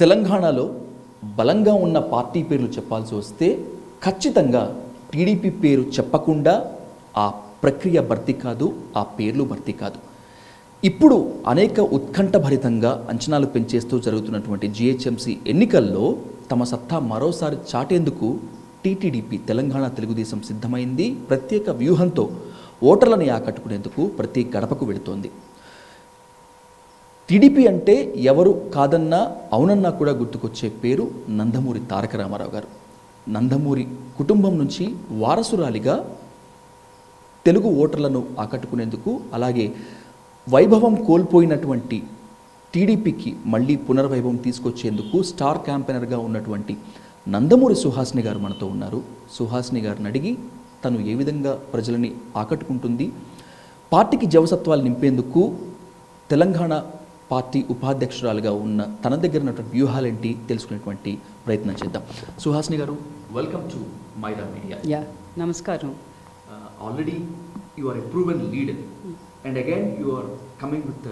తెలంగాణలో బలంగా ఉన్న పార్టీ పేర్లు చెప్పాల్సి వస్తే ఖచ్చితంగా టీడీపీ పేరు చెప్పకుండా ఆ ప్రక్రియ భర్తీ కాదు, ఆ పేర్లు భర్తీ కాదు. ఇప్పుడు అనేక ఉత్కంఠభరితంగా అంచనాలు పెంచేస్తూ జరుగుతున్నటువంటి జిహెచ్ఎంసీ ఎన్నికల్లో తమ సత్తా మరోసారి చాటేందుకు టీటీడీపీ తెలంగాణ తెలుగుదేశం సిద్ధమైంది. ప్రత్యేక వ్యూహంతో ఓటర్లని ఆకట్టుకునేందుకు ప్రతి గడపకు వెళుతోంది. టీడీపీ అంటే ఎవరు కాదన్నా అవునన్నా కూడా గుర్తుకొచ్చే పేరు నందమూరి తారక రామారావు గారు. నందమూరి కుటుంబం నుంచి వారసురాలిగా తెలుగు ఓటర్లను ఆకట్టుకునేందుకు, అలాగే వైభవం కోల్పోయినటువంటి టీడీపీకి మళ్ళీ పునర్వైభవం తీసుకొచ్చేందుకు స్టార్ క్యాంపెయినర్గా ఉన్నటువంటి నందమూరి సుహాసిని గారు మనతో ఉన్నారు. సుహాసిని గారిని అడిగి తను ఏ విధంగా ప్రజలని ఆకట్టుకుంటుంది, పార్టీకి జవసత్వాలు నింపేందుకు తెలంగాణ పార్టీ ఉపాధ్యక్షురాలుగా ఉన్న తన దగ్గర ఉన్నటువంటి వ్యూహాలేంటి తెలుసుకునేటువంటి ప్రయత్నం చేద్దాం. సుహాసిని గారు, వెల్కమ్ టు మైరా మీడియా. నమస్కారం. Already you are a proven leader and again you are coming with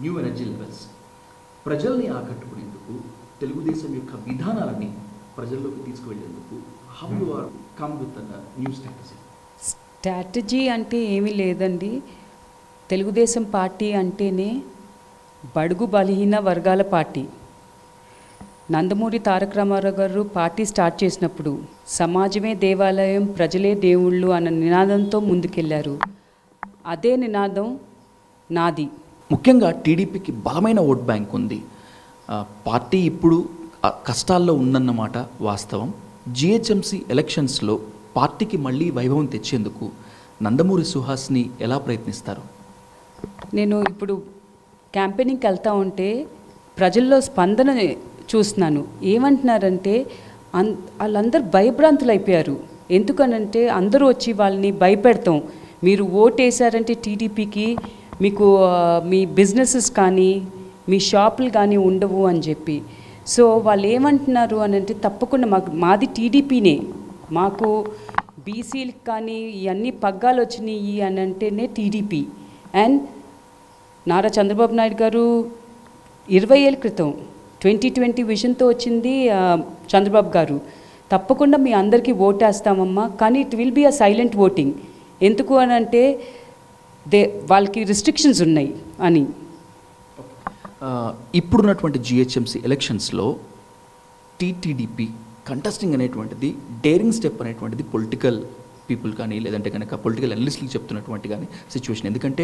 new energy levels. ప్రజల్ని ఆకట్టుకునేందుకు తెలుగుదేశం యొక్క విధానాలని ప్రజల్లోకి తీసుకువెళ్ళేందుకు how you are come with new strategy? Strategy అంటే ఏమీ లేదండి. తెలుగుదేశం పార్టీ అంటేనే బడుగు బలహీన వర్గాల పార్టీ. నందమూరి తారక రామారావు గారు పార్టీ స్టార్ట్ చేసినప్పుడు సమాజమే దేవాలయం, ప్రజలే దేవుళ్ళు అన్న నినాదంతో ముందుకెళ్లారు. అదే నినాదం నాది. ముఖ్యంగా టీడీపీకి బలమైన ఓట్ బ్యాంక్ ఉంది. పార్టీ ఇప్పుడు కష్టాల్లో ఉందన్నమాట వాస్తవం. జిహెచ్ఎంసీ ఎలక్షన్స్లో పార్టీకి మళ్ళీ వైభవం తెచ్చేందుకు నందమూరి సుహాస్ని ఎలా ప్రయత్నిస్తారు? నేను ఇప్పుడు క్యాంపెయినింగ్కి వెళ్తూ ఉంటే ప్రజల్లో స్పందన చూస్తున్నాను. ఏమంటున్నారంటే వాళ్ళందరూ భయభ్రాంతులు అయిపోయారు. ఎందుకనంటే అందరూ వచ్చి వాళ్ళని భయపెడతాం, మీరు ఓటేశారంటే టీడీపీకి మీకు మీ బిజినెసెస్ కానీ మీ షాపులు కానీ ఉండవు అని చెప్పి. సో వాళ్ళు ఏమంటున్నారు అని అంటే తప్పకుండా మాది టీడీపీనే, మాకు బీసీలకు కానీ ఇవన్నీ పగ్గాలు వచ్చినాయి అని అంటేనే టీడీపీ. అండ్ నారా చంద్రబాబు నాయుడు గారు 20 ఏళ్ళ క్రితం 2020 విజన్తో వచ్చింది చంద్రబాబు గారు. తప్పకుండా మీ అందరికీ ఓటేస్తామమ్మా, కానీ it will be a silent voting. ఎందుకు అని అంటే వాళ్ళకి రిస్ట్రిక్షన్స్ ఉన్నాయి అని. ఇప్పుడున్నటువంటి జిహెచ్ఎంసీ ఎలక్షన్స్లో టీటీడీపీ కంటెస్టింగ్ అనేటువంటిది, డేరింగ్ స్టెప్ అనేటువంటిది పొలిటికల్ పీపుల్ కానీ లేదంటే కనుక పొలిటికల్ అనలిస్టులు చెప్తున్నటువంటి కానీ సిచ్యువేషన్. ఎందుకంటే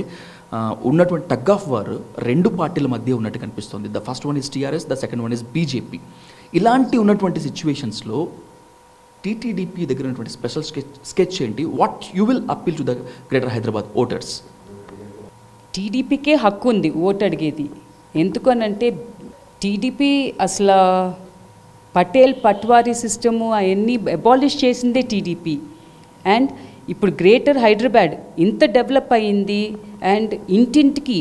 ఉన్నటువంటి టగ్ ఆఫ్ వార్ రెండు పార్టీల మధ్య ఉన్నట్టు కనిపిస్తుంది. The first one is TRS, the second one is BJP. ఇలాంటి ఉన్నటువంటి సిచ్యువేషన్స్లో టీటీడీపీ దగ్గర ఉన్నటువంటి స్పెషల్ స్కెచ్ ఏంటి? What you will appeal to the greater Hyderabad voters? టీడీపీకే హక్కు ఉంది ఓటు అడిగేది. ఎందుకనంటే టీడీపీ అసలు పటేల్ పట్వారీ సిస్టము అవన్నీ అబాలిష్ చేసిందే టీడీపీ. అండ్ ఇప్పుడు గ్రేటర్ హైదరాబాద్ ఇంత డెవలప్ అయ్యింది. అండ్ ఇంటింటికి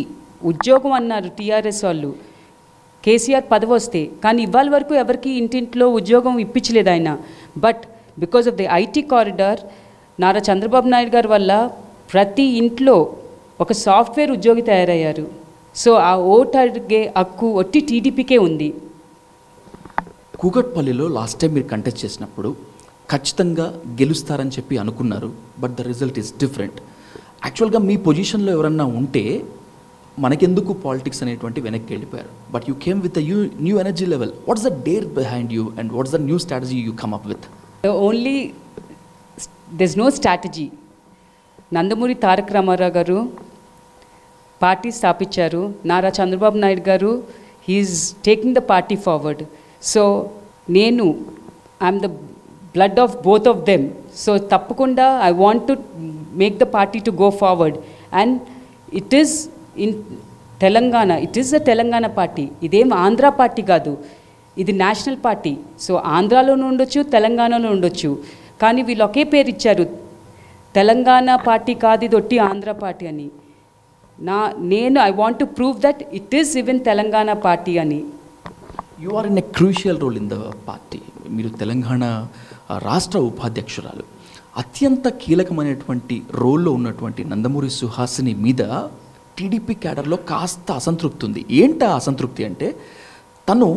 ఉద్యోగం అన్నారు టీఆర్ఎస్ వాళ్ళు, కేసీఆర్ పదవి వస్తే. కానీ ఇవాళ వరకు ఎవరికి ఇంటింట్లో ఉద్యోగం ఇప్పించలేదు ఆయన. But because of the IT corridor Nara Chandrababu Naidu గారి వల్ల ప్రతి ఇంట్లో ఒక సాఫ్ట్వేర్ ఉద్యోగి తయారయ్యారు. సో ఆ ఓటు అడిగే హక్కు ఒట్టి టీడీపీకే ఉంది. కూకట్పల్లిలో లాస్ట్ టైం మీరు కంటెస్ట్ చేసినప్పుడు ఖచ్చితంగా గెలుస్తారని చెప్పి అనుకున్నారు. But the result is different. యాక్చువల్గా మీ పొజిషన్లో ఎవరన్నా ఉంటే మనకెందుకు పాలిటిక్స్ అనేటువంటి వెనక్కి వెళ్ళిపోయారు. But you came with new energy level. What's the dare behind you and what's the new strategy you come up with? Only there is no strategy. Nandamuri Taraka Ramarao గారు పార్టీ స్థాపించారు. నారా చంద్రబాబు నాయుడు గారు he is taking the party forward. So నేను I'm the blood of both of them. So తప్పకుండా I want to make the party to go forward. And it is in Telangana, it is the Telangana party. ఇదేం Andhra party కాదు, ఇది national party. So ఆంధ్రాలోనూ ఉండొచ్చు, తెలంగాణలో ఉండొచ్చు. కానీ వీళ్ళు ఒకే పేరు ఇచ్చారు, తెలంగాణ పార్టీ కాదు ఇది ఒట్టి ఆంధ్ర పార్టీ అని. నేను I want to prove that it is even Telangana party అని. You are in a crucial role in the party. మీరు తెలంగాణ రాష్ట్ర ఉపాధ్యక్షురాలు. అత్యంత కీలకమైనటువంటి రోల్లో ఉన్నటువంటి నందమూరి సుహాసిని మీద టీడీపీ క్యాడర్లో కాస్త అసంతృప్తి ఉంది. ఏంటి ఆ అసంతృప్తి అంటే తను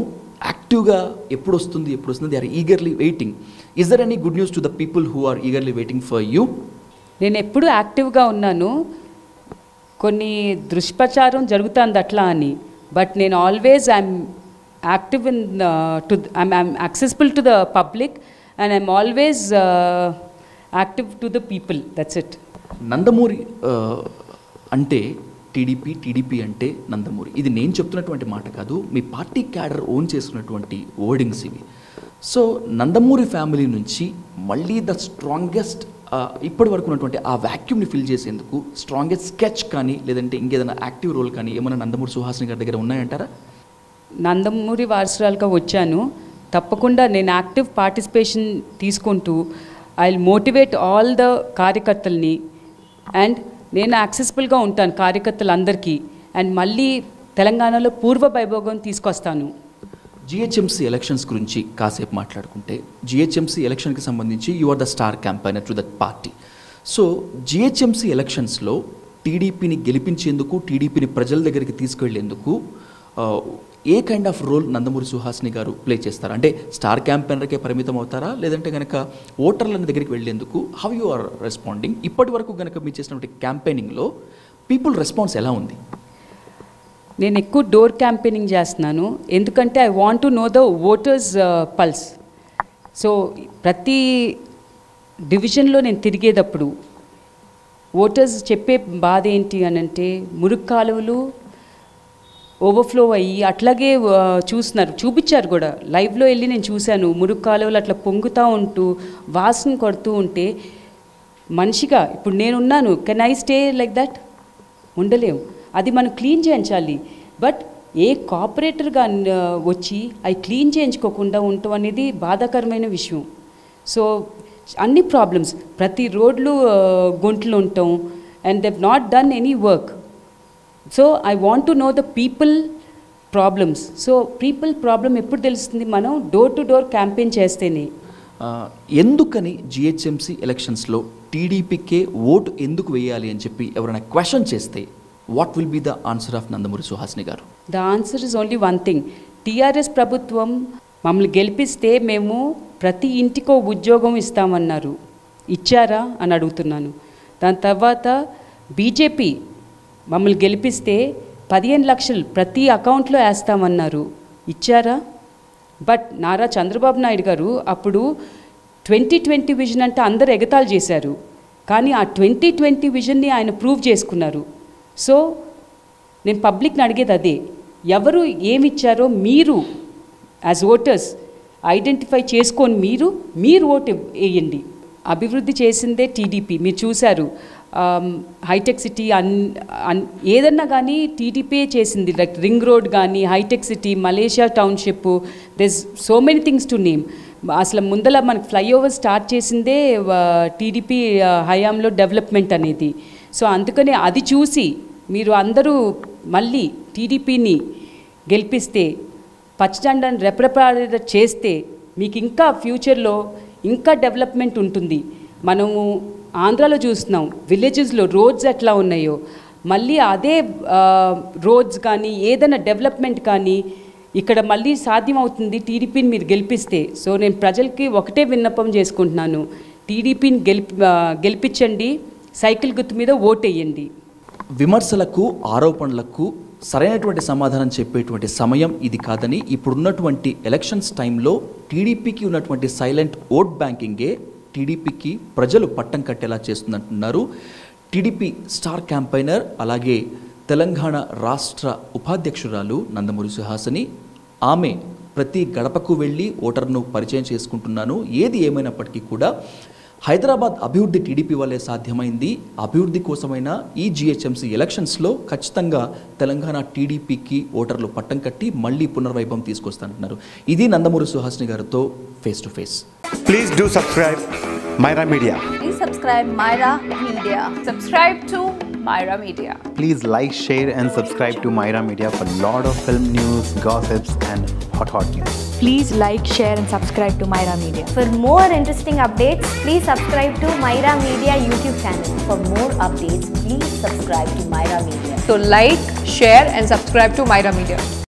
యాక్టివ్గా ఎప్పుడు వస్తుంది they are eagerly waiting. Is there any good news to the people who are eagerly waiting for you? నేను ఎప్పుడు యాక్టివ్గా ఉన్నాను. కొన్ని దుష్ప్రచారం జరుగుతుంది అట్లా అని, బట్ నేను always I'm active in I'm accessible to the public and I'm always active to the people. That's it. Nandamuri అంటే టీడీపీ అంటే నందమూరి. ఇది నేను చెప్తున్నటువంటి మాట కాదు, మీ పార్టీ క్యాడర్ ఓన్ చేసుకున్నటువంటి వర్డింగ్స్ ఇవి. సో నందమూరి ఫ్యామిలీ నుంచి మళ్ళీ ద స్ట్రాంగెస్ట్ ఇప్పటి వరకు ఉన్నటువంటి ఆ వ్యాక్యూమ్ని ఫిల్ చేసేందుకు స్ట్రాంగెస్ట్ స్కెచ్ కానీ లేదంటే ఇంకేదైనా యాక్టివ్ రోల్ కానీ ఏమైనా నందమూరి సుహాసిని గారి దగ్గర ఉన్నాయంటారా? నందమూరి వారసురాలుగా వచ్చాను, తప్పకుండా నేను యాక్టివ్ పార్టిసిపేషన్ తీసుకుంటూ I will motivate all the కార్యకర్తల్ని అండ్ నేను యాక్సెసిబుల్గా ఉంటాను కార్యకర్తలందరికీ అండ్ మళ్ళీ తెలంగాణలో పూర్వ వైభోగం తీసుకొస్తాను. జిహెచ్ఎంసీ ఎలక్షన్స్ గురించి కాసేపు మాట్లాడుకుంటే, జిహెచ్ఎంసీ ఎలక్షన్కి సంబంధించి you are the star campaigner to that party. So GHMC ఎలక్షన్స్లో టీడీపీని గెలిపించేందుకు, టీడీపీని ప్రజల దగ్గరికి తీసుకెళ్లేందుకు ఏ kind of role Nandamuri Suhasini గారు ప్లే చేస్తారు? అంటే స్టార్ క్యాంపెయినర్కే పరిమితం అవుతారా, లేదంటే కనుక ఓటర్ల దగ్గరికి వెళ్ళేందుకు హౌ యు ఆర్ రెస్పాండింగ్? ఇప్పటి వరకు కనుక మీరు చేసినటువంటి క్యాంపెయినింగ్లో పీపుల్ రెస్పాన్స్ ఎలా ఉంది? నేను ఎక్కువ డోర్ క్యాంపెయినింగ్ చేస్తున్నాను, ఎందుకంటే I want to know the voters pulse. So ప్రతి డివిజన్లో నేను తిరిగేటప్పుడు ఓటర్స్ చెప్పే బాధ ఏంటి అని అంటే, మురుగు కాలువలు ఓవర్ఫ్లో అయ్యి అట్లాగే చూపించారు కూడా, లైవ్లో వెళ్ళి నేను చూశాను. మురుగు కాలువలు అట్లా పొంగుతూ ఉంటూ వాసన కొడుతూ ఉంటే మనిషిగా ఇప్పుడు నేనున్నాను, can I stay like that? ఉండలేము. అది మనం క్లీన్ చేయించాలి. బట్ ఏ కార్పొరేటర్గా వచ్చి అవి క్లీన్ చేయించుకోకుండా ఉండటం అనేది బాధాకరమైన విషయం. సో అన్ని ప్రాబ్లమ్స్, ప్రతి రోడ్లు గుంటలు ఉండటం and they have not done any work. So I want to know the people problems. So people problem ఎప్పుడు తెలుస్తుంది? మనం డోర్ టు డోర్ క్యాంపెయిన్ చేస్తేనే. ఎందుకని జిహెచ్ఎంసీ ఎలక్షన్స్లో టీడీపీకే ఓటు ఎందుకు వేయాలి అని చెప్పి ఎవరైనా క్వశ్చన్ చేస్తే what will be the answer of Nandamuri Suhasini గారు? The answer is only one thing. TRS ప్రభుత్వం మమ్మల్ని గెలిపిస్తే మేము ప్రతి ఇంటికో ఉద్యోగం ఇస్తామన్నారు, ఇచ్చారా అని అడుగుతున్నాను. దాని తర్వాత బీజేపీ మమ్మల్ని గెలిపిస్తే 15 లక్షలు ప్రతి అకౌంట్లో వేస్తామన్నారు, ఇచ్చారా? బట్ నారా చంద్రబాబు నాయుడు గారు అప్పుడు 2020 విజన్ అంటే అందరు ఎగతాళి చేశారు, కానీ ఆ 2020 విజన్ని ఆయన ప్రూవ్ చేసుకున్నారు. సో నేను పబ్లిక్ని అడిగేది అదే, ఎవరు ఏమిచ్చారో మీరు యాజ్ ఓటర్స్ ఐడెంటిఫై చేసుకొని మీరు ఓటు వేయండి. అభివృద్ధి చేసిందే టీడీపీ, మీరు చూశారు. హైటెక్ సిటీ ఏదన్నా కానీ టీడీపీయే చేసింది. లైక్ రింగ్ రోడ్ కానీ, hitech city, Malaysia township, these so many things to name. అసలు ముందల మనకు ఫ్లైఓవర్ స్టార్ట్ చేసిందే టీడీపీ హయాంలో డెవలప్మెంట్ అనేది. సో అందుకనే అది చూసి మీరు అందరూ మళ్ళీ టీడీపీని గెలిపిస్తే, పచ్చజెండాను రెపరెప చేస్తే మీకు ఇంకా ఫ్యూచర్లో ఇంకా డెవలప్మెంట్ ఉంటుంది. మనము ఆంధ్రాలో చూస్తున్నాం, విలేజెస్లో రోడ్స్ ఎట్లా ఉన్నాయో, మళ్ళీ అదే రోడ్స్ కానీ ఏదైనా డెవలప్మెంట్ కానీ ఇక్కడ మళ్ళీ సాధ్యమవుతుంది టీడీపీని మీరు గెలిపిస్తే. సో నేను ప్రజలకి ఒకటే విన్నపం చేసుకుంటున్నాను, టీడీపీని గెలిపించండి, సైకిల్ గుర్తు మీద ఓటేయండి. విమర్శలకు, ఆరోపణలకు సరైనటువంటి సమాధానం చెప్పేటువంటి సమయం ఇది కాదని, ఇప్పుడున్నటువంటి ఎలక్షన్స్ టైంలో టీడీపీకి ఉన్నటువంటి సైలెంట్ ఓట్ బ్యాంకింగే టీడీపీకి ప్రజలు పట్టం కట్టేలా చేస్తుందంటున్నారు టీడీపీ స్టార్ క్యాంపైనర్, అలాగే తెలంగాణ రాష్ట్ర ఉపాధ్యక్షురాలు నందమూరి సుహాసిని. ఆమె ప్రతి గడపకు వెళ్ళి ఓటర్ను పరిచయం చేసుకుంటున్నాను. ఏది ఏమైనప్పటికీ కూడా హైదరాబాద్ అభివృద్ధి టీడీపీ వల్లే సాధ్యమైంది. అభివృద్ధి కోసమైన ఈ జిహెచ్ఎంసీ ఎలక్షన్స్లో ఖచ్చితంగా తెలంగాణ టీడీపీకి ఓటర్లు పట్టం కట్టి మళ్ళీ పునర్వైభవం తీసుకొస్తానంటున్నారు. ఇది నందమూరి సుహాసిని గారితో face to face. Please do subscribe Myra Media. Please subscribe Myra Media. Subscribe to Myra Media. Please like, share and subscribe to Myra Media for lot of film news, gossips and hot news. Please like, share and subscribe to Myra Media. For more interesting updates, please subscribe to Myra Media YouTube channel. For more updates, please subscribe to Myra Media. So like, share and subscribe to Myra Media.